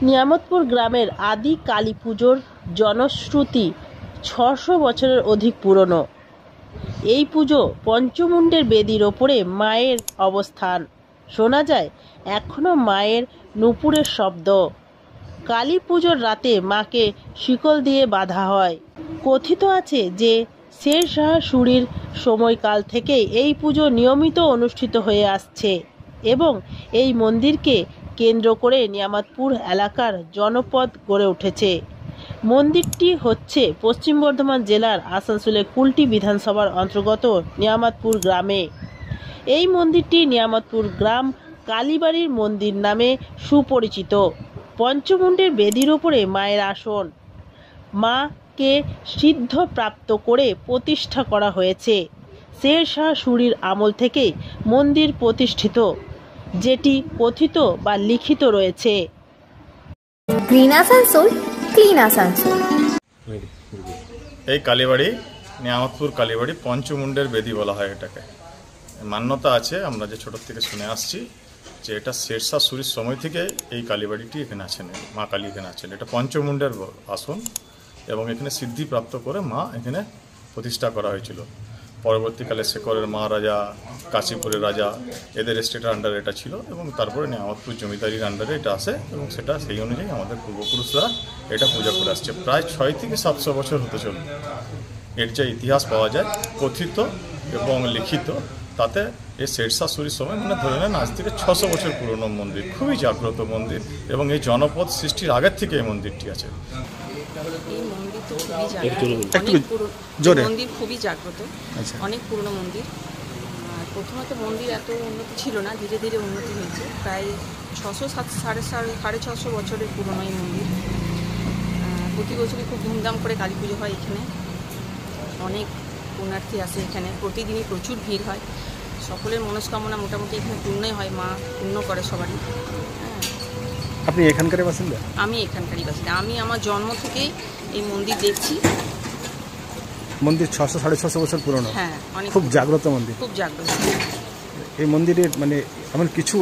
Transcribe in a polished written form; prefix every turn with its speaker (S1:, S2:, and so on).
S1: নিয়ামতপুর গ্রামের আদি কালী পুজোর জনশ্রুতি ৬০০ বছরের অধিক পুরনো। এই পুজো পঞ্চমুণ্ডের বেদির ওপরে মায়ের অবস্থান। শোনা যায় এখনো মায়ের নূপুরের শব্দ। কালী পুজোর রাতে মাকে শিকল দিয়ে বাঁধা হয়। কথিত আছে যে শের শাহ সুরির সময়কাল থেকেই এই পুজো নিয়মিত অনুষ্ঠিত হয়ে আসছে এবং এই মন্দিরকে কেন্দ্র করে নিয়ামতপুর এলাকার জনপদ গড়ে উঠেছে। মন্দিরটি হচ্ছে পশ্চিম বর্ধমান জেলার আসানসোলের কুলটি বিধানসভার অন্তর্গত নিয়ামতপুর গ্রামে। এই মন্দিরটি নিয়ামতপুর গ্রাম কালীবাড়ির মন্দির নামে সুপরিচিত। পঞ্চমুণ্ডের বেদির ওপরে মায়ের আসন। মাকে সিদ্ধ প্রাপ্ত করে প্রতিষ্ঠা করা হয়েছে। শের শাহ সুরির আমল থেকে মন্দির প্রতিষ্ঠিত, যেটি কথিত বা লিখিত রয়েছে।
S2: Green Asansol, clean Asansol.
S3: এই কালীবাড়ি নিয়ামতপুর কালীবাড়ি পঞ্চমুণ্ডের বেদি বলা হয় এটাকে। মান্যতা আছে, আমরা যে ছোট থেকে শুনে আসছি যে এটা শের শাহ সুরির সময় থেকে এই কালীবাড়িটি এখানে আছেন, মা কালী এখানে আছেন। এটা পঞ্চমুণ্ডের আসন এবং এখানে সিদ্ধি প্রাপ্ত করে মা এখানে প্রতিষ্ঠা করা হয়েছিল। পরবর্তীকালে শেখরের মহারাজা, কাশীপুরের রাজা, এদের স্টেটের আন্ডারে এটা ছিল এবং তারপরে নিয়ামতপুর জমিদারির আন্ডারে এটা আসে এবং সেটা সেই অনুযায়ী আমাদের পূর্বপুরুষরা এটা পূজা করে আসছে। প্রায় ৬০০ থেকে ৭০০ বছর হতে চলবে। এর যে ইতিহাস পাওয়া যায় কথিত এবং লিখিত, তাতে এই শের শাহ সুরির সময় মানে ধরে নেন আজ থেকে ৬০০ বছর পুরনো মন্দির, খুবই জাগ্রত মন্দির এবং এই জনপদ সৃষ্টির আগের থেকে এই মন্দিরটি আছে।
S4: মন্দির খুবই জাগ্রত, অনেক পুরনো মন্দির। প্রথমত মন্দির এত উন্নতি ছিল না, ধীরে ধীরে উন্নতি হয়েছে। প্রায় 600-650 বছরের পুরনো এই মন্দির। প্রতি বছরই খুব ধুমধাম করে কালী পুজো হয় এখানে। অনেক পুণ্যার্থী আসে এখানে, প্রতিদিনই প্রচুর ভিড় হয়। সকলের মনস্কামনা মোটামুটি এখানে পূর্ণই হয়, মা পূর্ণ করে সবারই।
S5: আপনি এখানকারই বাসিন্দা? আমি
S4: এখানকারই বাসিন্দা। আমি আমার জন্ম থেকেই এই মন্দির দেখছি।
S5: মন্দির 600-650 বছর পুরনো।
S4: হ্যাঁ, অনেক
S5: খুব জাগ্রত মন্দির।
S4: খুব জাগ্রত।
S5: এই মন্দিরের মানে এমন কিছু